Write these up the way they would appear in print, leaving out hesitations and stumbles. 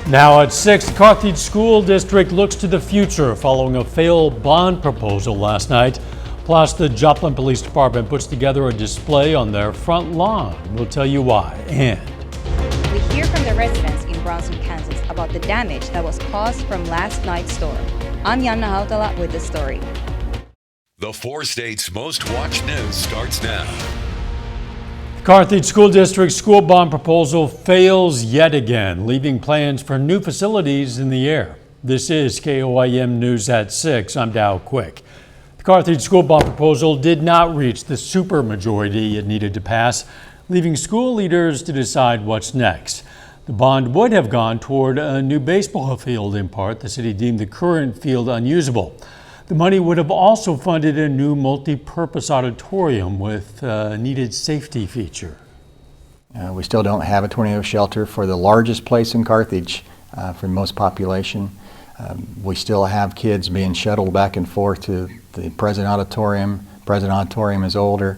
Now at 6, the Carthage School District looks to the future following a failed bond proposal last night. Plus, the Joplin Police Department puts together a display on their front lawn. We'll tell you why. And we hear from the residents in Brownsville, Kansas about the damage that was caused from last night's storm. I'm Yana Hautala with the story. The 4 states' most watched news starts now. Carthage School District school bond proposal fails yet again, leaving plans for new facilities in the air. This is KOAM News at 6. I'm Dow Quick. The Carthage school bond proposal did not reach the supermajority it needed to pass, leaving school leaders to decide what's next. The bond would have gone toward a new baseball field in part. The city deemed the current field unusable. The money would have also funded a new multi-purpose auditorium with a needed safety feature. We still don't have a tornado shelter for the largest place in Carthage for most population. We still have kids being shuttled back and forth to the present auditorium. Present auditorium is older.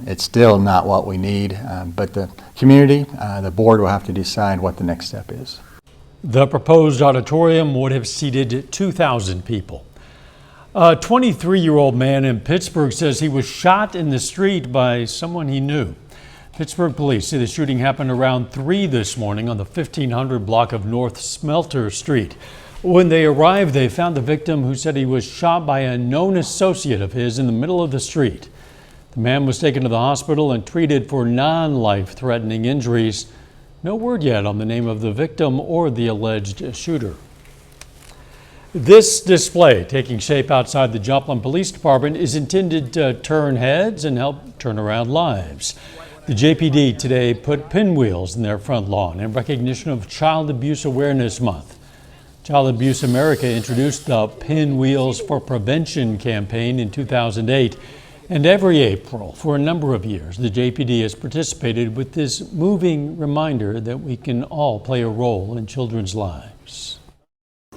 It's still not what we need, but the community, the board will have to decide what the next step is. The proposed auditorium would have seated 2,000 people. A 23-year-old man in Pittsburgh says he was shot in the street by someone he knew. Pittsburgh police say the shooting happened around 3 this morning on the 1500 block of North Smelter Street. When they arrived, they found the victim, who said he was shot by a known associate of his in the middle of the street. The man was taken to the hospital and treated for non-life-threatening injuries. No word yet on the name of the victim or the alleged shooter. This display, taking shape outside the Joplin Police Department, is intended to turn heads and help turn around lives. The JPD today put pinwheels in their front lawn in recognition of Child Abuse Awareness Month. Child Abuse America introduced the Pinwheels for Prevention campaign in 2008, and every April for a number of years, the JPD has participated with this moving reminder that we can all play a role in children's lives.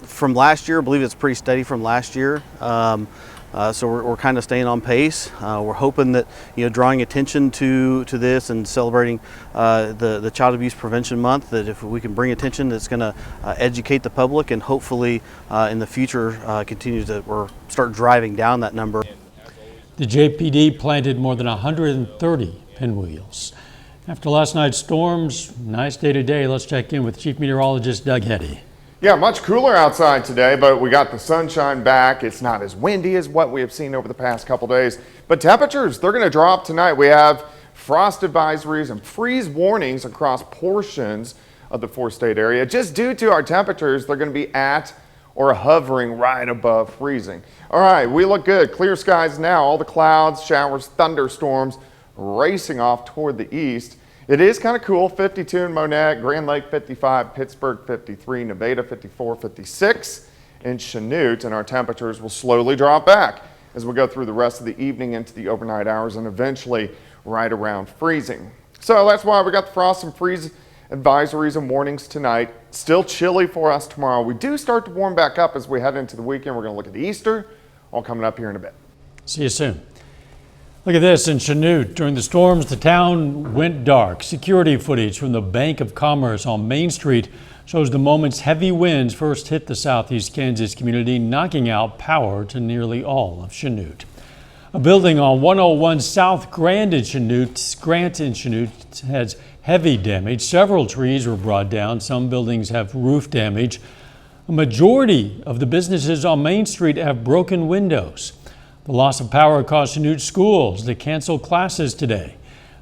From last year, I believe it's pretty steady from last year. So we're kind of staying on pace. We're hoping that, drawing attention to this and celebrating the Child Abuse Prevention Month, that if we can bring attention, that's going to educate the public and hopefully in the future continue to or start driving down that number. The JPD planted more than 130 pinwheels. After last night's storms, nice day today. Let's check in with Chief Meteorologist Doug Heddy. Yeah, much cooler outside today, but we got the sunshine back. It's not as windy as what we have seen over the past couple days, but temperatures, they're going to drop tonight. We have frost advisories and freeze warnings across portions of the 4-state area. Just due to our temperatures, they're going to be at or hovering right above freezing. All right, we look good. Clear skies now. All the clouds, showers, thunderstorms racing off toward the east. It is kind of cool. 52 in Monette, Grand Lake 55, Pittsburgh 53, Nevada 54, 56 in Chanute, and our temperatures will slowly drop back as we go through the rest of the evening into the overnight hours and eventually right around freezing. So that's why we got the frost and freeze advisories and warnings tonight. Still chilly for us tomorrow. We do start to warm back up as we head into the weekend. We're going to look at Easter, all coming up here in a bit. See you soon. Look at this in Chanute. During the storms, the town went dark. Security footage from the Bank of Commerce on Main Street shows the moments heavy winds first hit the southeast Kansas community, knocking out power to nearly all of Chanute. A building on 101 South Grant in Chanute has heavy damage. Several trees were brought down. Some buildings have roof damage. A majority of the businesses on Main Street have broken windows. The loss of power caused Chanute schools to cancel classes today.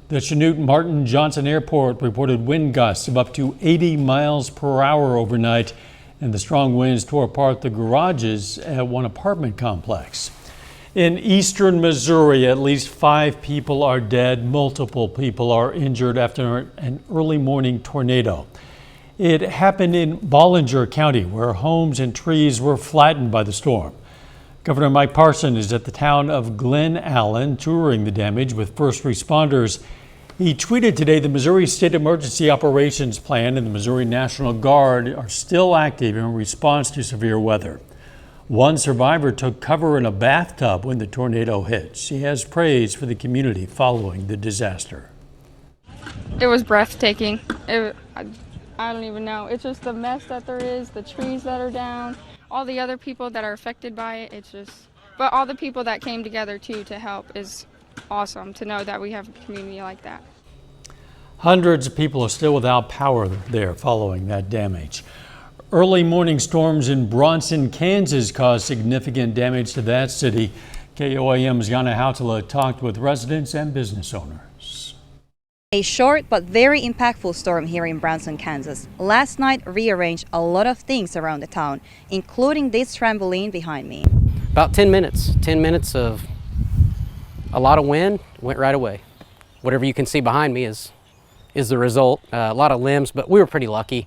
The Chanute Martin Johnson Airport reported wind gusts of up to 80 miles per hour overnight, and the strong winds tore apart the garages at one apartment complex. In eastern Missouri, at least 5 people are dead. Multiple people are injured after an early morning tornado. It happened in Bollinger County, where homes and trees were flattened by the storm. Governor Mike Parson is at the town of Glen Allen touring the damage with first responders. He tweeted today the Missouri State Emergency Operations Plan and the Missouri National Guard are still active in response to severe weather. One survivor took cover in a bathtub when the tornado hit. She has praise for the community following the disaster. It was breathtaking. I I don't even know. It's just the mess that there is, the trees that are down, all the other people that are affected by it. It's just, but all the people that came together too to help is awesome to know that we have a community like that. Hundreds of people are still without power there following that damage. Early morning storms in Bronson, Kansas caused significant damage to that city. KOAM's Yana Hautala talked with residents and business owners. A short but very impactful storm here in Bronson, Kansas. Last night rearranged a lot of things around the town, including this trampoline behind me. About 10 minutes. 10 minutes of a lot of wind, went right away. Whatever you can see behind me is the result. A lot of limbs, but we were pretty lucky.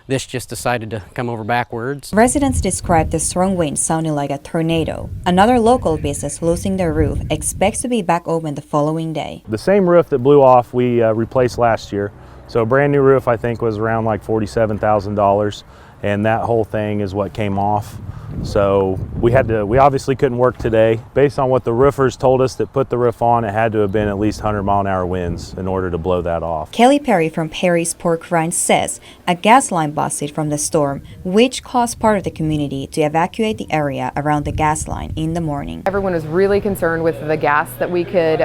This just decided to come over backwards. Residents described the strong wind sounding like a tornado. Another local business losing their roof expects to be back open the following day. The same roof that blew off we replaced last year. So a brand new roof I think was around like $47,000, and that whole thing is what came off. So we obviously couldn't work today. Based on what the roofers told us that put the roof on, it had to have been at least 100-mile-an-hour winds in order to blow that off. Kelly Perry from Perry's Pork Rinds says a gas line busted from the storm, which caused part of the community to evacuate the area around the gas line in the morning. Everyone was really concerned with the gas, that we could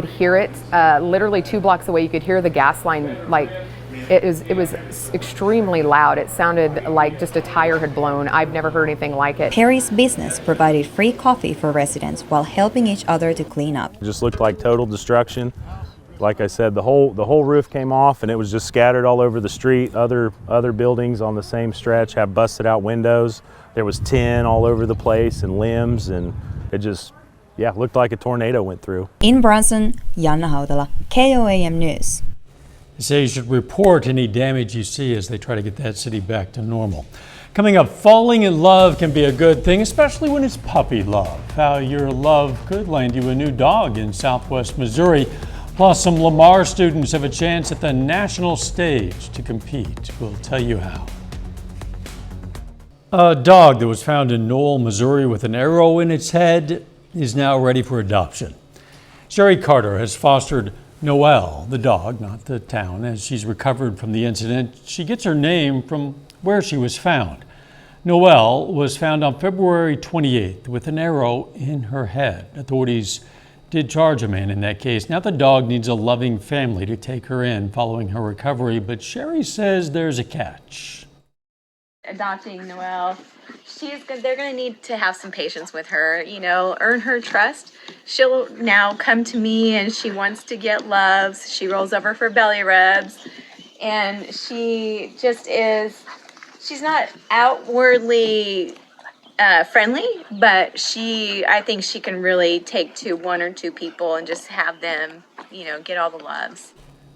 hear it. Literally 2 blocks away, you could hear the gas line, like it was extremely loud. It sounded like just a tire had blown. I've never heard anything like it. Perry's business provided free coffee for residents while helping each other to clean up. It just looked like total destruction. Like I said, the whole roof came off and it was just scattered all over the street. Other buildings on the same stretch have busted out windows. There was tin all over the place and limbs, and it just, looked like a tornado went through. In Bronson, Yana Hautala, KOAM News. They say you should report any damage you see as they try to get that city back to normal. Coming up, falling in love can be a good thing, especially when it's puppy love. How your love could land you a new dog in Southwest Missouri. Plus, some Lamar students have a chance at the national stage to compete. We'll tell you how. A dog that was found in Knoll, Missouri with an arrow in its head is now ready for adoption. Sherry Carter has fostered Noelle, the dog, not the town, as she's recovered from the incident. She gets her name from where she was found. Noelle was found on February 28th with an arrow in her head. Authorities did charge a man in that case. Now the dog needs a loving family to take her in following her recovery, but Sherry says there's a catch. Adopting Noelle, they're going to need to have some patience with her, earn her trust. She'll now come to me and she wants to get loves. She rolls over for belly rubs, and she just she's not outwardly friendly, but I think she can really take to 1 or 2 people and just have them, get all the loves.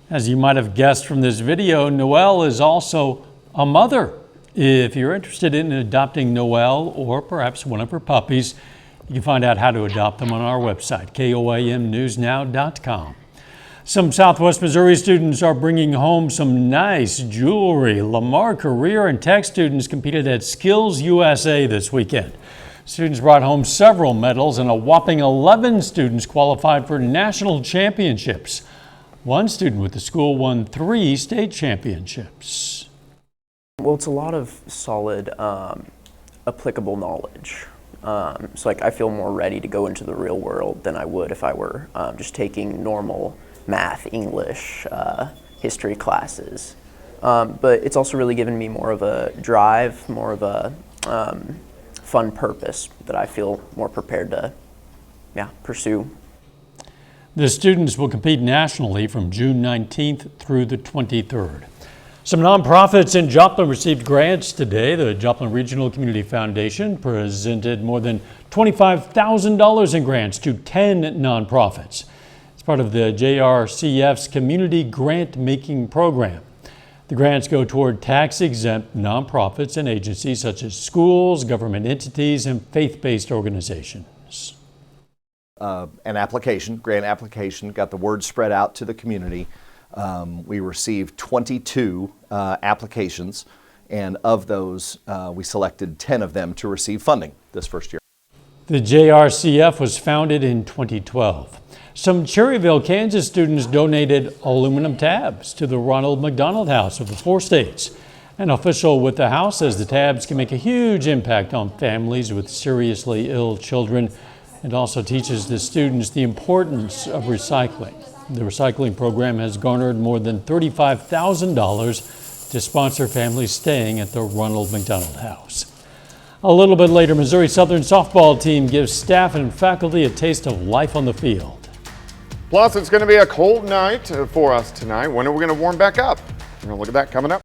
As you might have guessed from this video, Noelle is also a mother. If you're interested in adopting Noelle or perhaps one of her puppies, you can find out how to adopt them on our website, KOAMnewsnow.com. Some Southwest Missouri students are bringing home some nice jewelry. Lamar career and tech students competed at Skills USA this weekend. Students brought home several medals, and a whopping 11 students qualified for national championships. One student with the school won 3 state championships. Well, it's a lot of solid, applicable knowledge. So I feel more ready to go into the real world than I would if I were just taking normal math, English, history classes. But it's also really given me more of a drive, more of a fun purpose that I feel more prepared to pursue. The students will compete nationally from June 19th through the 23rd. Some nonprofits in Joplin received grants today. The Joplin Regional Community Foundation presented more than $25,000 in grants to 10 nonprofits. It's part of the JRCF's Community Grant Making Program. The grants go toward tax-exempt nonprofits and agencies such as schools, government entities, and faith-based organizations. Grant application, got the word spread out to the community. We received 22 applications, and of those, we selected 10 of them to receive funding this first year. The JRCF was founded in 2012. Some Cherryville, Kansas students donated aluminum tabs to the Ronald McDonald House of the 4 states. An official with the house says the tabs can make a huge impact on families with seriously ill children. It also teaches the students the importance of recycling. The recycling program has garnered more than $35,000 to sponsor families staying at the Ronald McDonald House. A little bit later, Missouri Southern softball team gives staff and faculty a taste of life on the field. Plus, it's going to be a cold night for us tonight. When are we going to warm back up? We're going to look at that coming up.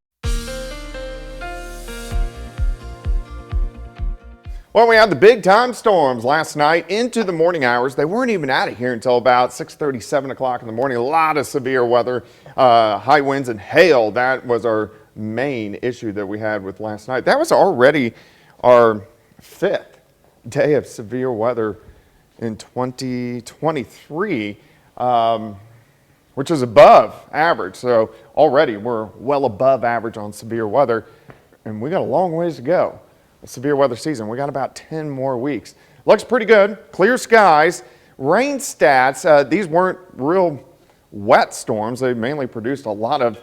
Well, we had the big time storms last night into the morning hours. They weren't even out of here until about 6:30, 7 o'clock in the morning. A lot of severe weather, high winds and hail. That was our main issue that we had with last night. That was already our 5th day of severe weather in 2023, which is above average. So already we're well above average on severe weather, and we got a long ways to go. Severe weather season. We got about 10 more weeks. Looks pretty good. Clear skies. Rain stats. These weren't real wet storms. They mainly produced a lot of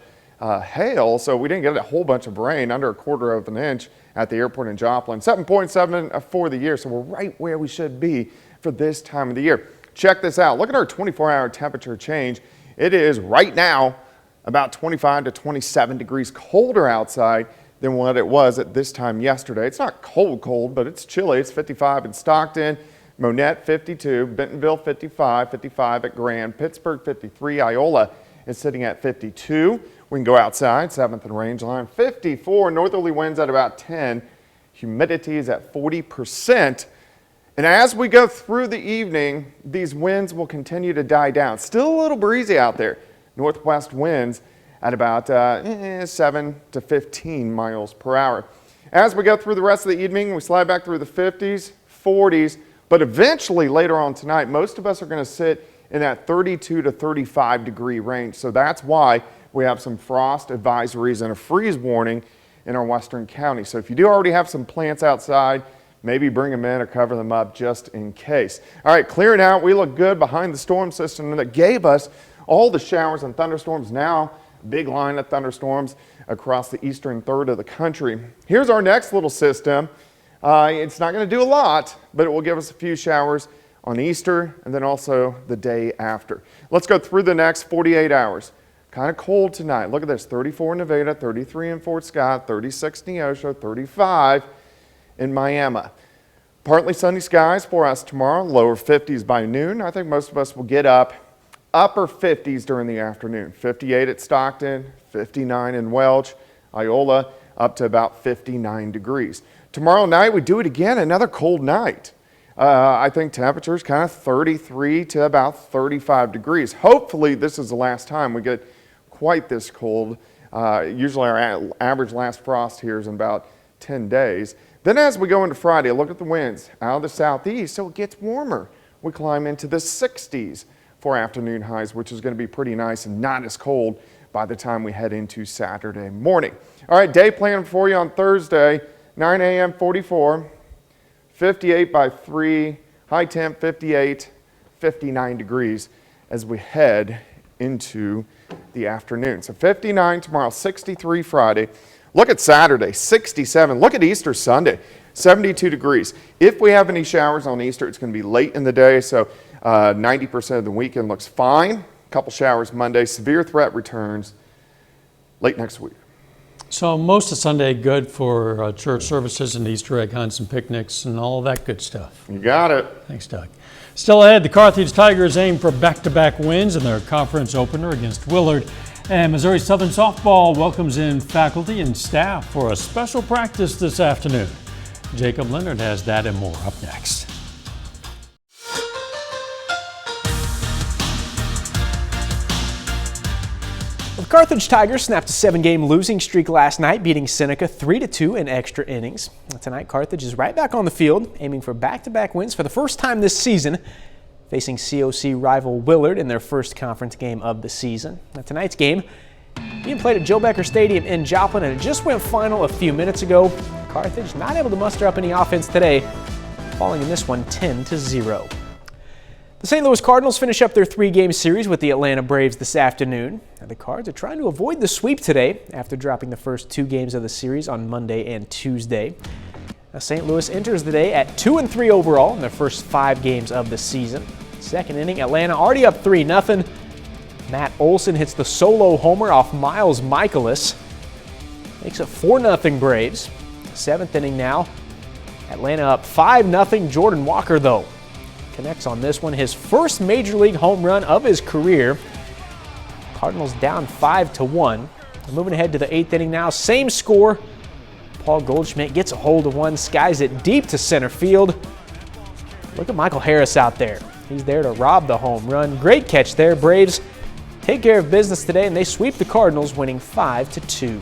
hail, so we didn't get a whole bunch of rain, under 1/4 of an inch at the airport in Joplin. 7.7 for the year, so we're right where we should be for this time of the year. Check this out. Look at our 24-hour temperature change. It is right now about 25 to 27 degrees colder outside than what it was at this time yesterday. It's not cold, but it's chilly. It's 55 in Stockton, Monette 52, Bentonville 55, 55 at Grand, Pittsburgh 53, Iola is sitting at 52. We can go outside, 7th and Rangeline, 54, northerly winds at about 10, humidity is at 40%. And as we go through the evening, these winds will continue to die down. Still a little breezy out there. Northwest winds at about 7 to 15 miles per hour. As we go through the rest of the evening, we slide back through the 50s, 40s, but eventually later on tonight, most of us are going to sit in that 32 to 35 degree range. So that's why we have some frost advisories and a freeze warning in our western counties. So if you do already have some plants outside, maybe bring them in or cover them up just in case. All right, clearing out. We look good behind the storm system that gave us all the showers and thunderstorms. Now, big line of thunderstorms across the eastern third of the country. Here's our next little system. It's not going to do a lot, but it will give us a few showers on Easter and then also the day after. Let's go through the next 48 hours. Kind of cold tonight. Look at this, 34 in Nevada, 33 in Fort Scott, 36 in Neosho, 35 in Miami. Partly sunny skies for us tomorrow, lower 50s by noon. I think most of us will get up upper 50s during the afternoon. 58 at Stockton, 59 in Welch, Iola up to about 59 degrees. Tomorrow night we do it again, another cold night. I think temperatures kind of 33 to about 35 degrees. Hopefully this is the last time we get quite this cold. Usually our average last frost here is in about 10 days. Then as we go into Friday, look at the winds out of the southeast, so it gets warmer. We climb into the 60s for afternoon highs, which is going to be pretty nice and not as cold by the time we head into Saturday morning. All right, day plan for you on Thursday, 9 a.m. 44, 58 by 3, high temp 58, 59 degrees as we head into the afternoon. So 59 tomorrow, 63 Friday. Look at Saturday, 67. Look at Easter Sunday, 72 degrees. If we have any showers on Easter, it's going to be late in the day, so 90% of the weekend looks fine. A couple showers Monday. Severe threat returns late next week. So most of Sunday good for church services and Easter egg hunts and picnics and all that good stuff. You got it. Thanks, Doug. Still ahead, the Carthage Tigers aim for back-to-back wins in their conference opener against Willard. And Missouri Southern softball welcomes in faculty and staff for a special practice this afternoon. Jacob Leonard has that and more up next. The Carthage Tigers snapped a 7-game losing streak last night, beating Seneca 3-2 in extra innings. Tonight, Carthage is right back on the field, aiming for back-to-back wins for the first time this season, facing COC rival Willard in their first conference game of the season. Now, tonight's game being played at Joe Becker Stadium in Joplin, and it just went final a few minutes ago. Carthage not able to muster up any offense today. falling in this one 10-0. The St. Louis Cardinals finish up their 3-game series with the Atlanta Braves this afternoon. And the Cards are trying to avoid the sweep today after dropping the first 2 games of the series on Monday and Tuesday. Now, St. Louis enters the day at 2-3 overall in their first 5 games of the season. Second inning, Atlanta already up 3-0. Matt Olson hits the solo homer off Miles Michaelis. Makes it 4-0 Braves. 7th inning now. Atlanta up 5-0. Jordan Walker, though, connects on this one. His first major league home run of his career. Cardinals down 5-1. Moving ahead to the 8th inning now. Same score. Paul Goldschmidt gets a hold of one, skies it deep to center field. Look at Michael Harris out there. He's there to rob the home run. Great catch there. Braves take care of business today, and they sweep the Cardinals, winning 5-2.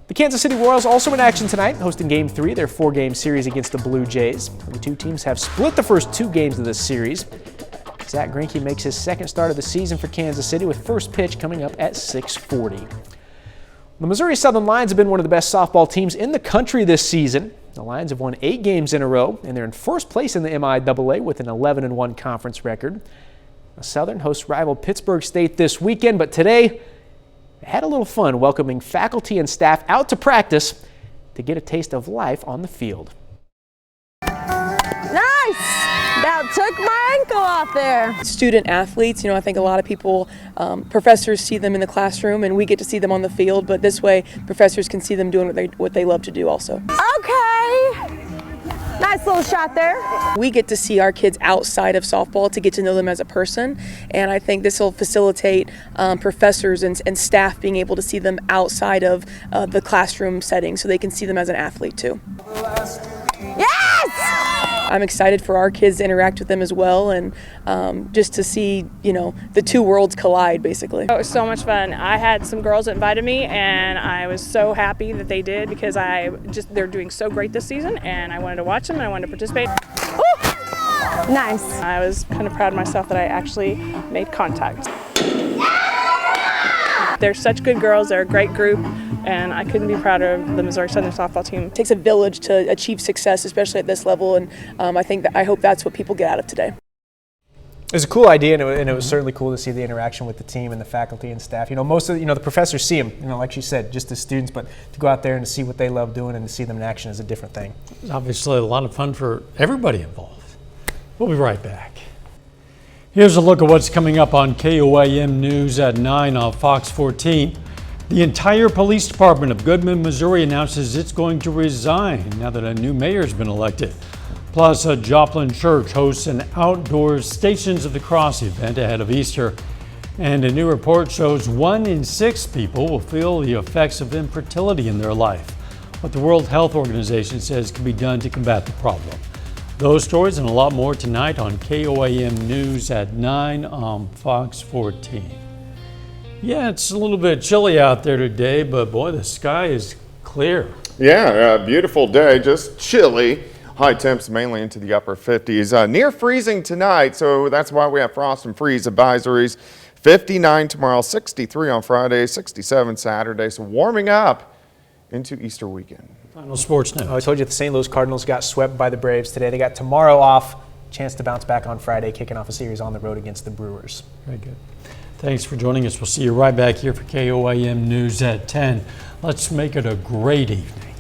The Kansas City Royals also in action tonight, hosting Game 3 of their 4-game series against the Blue Jays. The two teams have split the first 2 games of this series. Zach Greinke makes his second start of the season for Kansas City with first pitch coming up at 6:40. The Missouri Southern Lions have been one of the best softball teams in the country this season. The Lions have won 8 games in a row, and they're in first place in the MIAA with an 11-1 conference record. Southern hosts rival Pittsburgh State this weekend, but today they had a little fun welcoming faculty and staff out to practice to get a taste of life on the field. Nice! About took my ankle off there. Student athletes, I think a lot of people, professors see them in the classroom and we get to see them on the field, but this way professors can see them doing what they love to do also. Okay! Nice little shot there. We get to see our kids outside of softball to get to know them as a person, and I think this will facilitate professors and staff being able to see them outside of the classroom setting so they can see them as an athlete too. Yes! I'm excited for our kids to interact with them as well, and just to see, the two worlds collide, basically. It was so much fun. I had some girls that invited me, and I was so happy that they did because they're doing so great this season, and I wanted to watch them and I wanted to participate. Ooh! Nice. I was kind of proud of myself that I actually made contact. They're such good girls. They're a great group, and I couldn't be prouder of the Missouri Southern softball team. It takes a village to achieve success, especially at this level, and I hope that's what people get out of today. It was a cool idea, and it was certainly cool to see the interaction with the team and the faculty and staff. Most of the professors see them, like she said, just as students, but to go out there and to see what they love doing and to see them in action is a different thing. It's obviously a lot of fun for everybody involved. We'll be right back. Here's a look at what's coming up on KOAM News at 9 on Fox 14. The entire police department of Goodman, Missouri announces it's going to resign now that a new mayor's been elected. Plus, a Joplin church hosts an outdoor Stations of the Cross event ahead of Easter. And a new report shows 1 in 6 people will feel the effects of infertility in their life. What the World Health Organization says can be done to combat the problem. Those stories and a lot more tonight on KOAM News at 9 on Fox 14. Yeah, it's a little bit chilly out there today, but boy, the sky is clear. Yeah, a beautiful day, just chilly. High temps mainly into the upper 50s. Near freezing tonight, so that's why we have frost and freeze advisories. 59 tomorrow, 63 on Friday, 67 Saturday, so warming up into Easter weekend. Final sports now. I told you the St. Louis Cardinals got swept by the Braves today. They got tomorrow off, chance to bounce back on Friday, kicking off a series on the road against the Brewers. Very good. Thanks for joining us. We'll see you right back here for KOAM News at 10. Let's make it a great evening.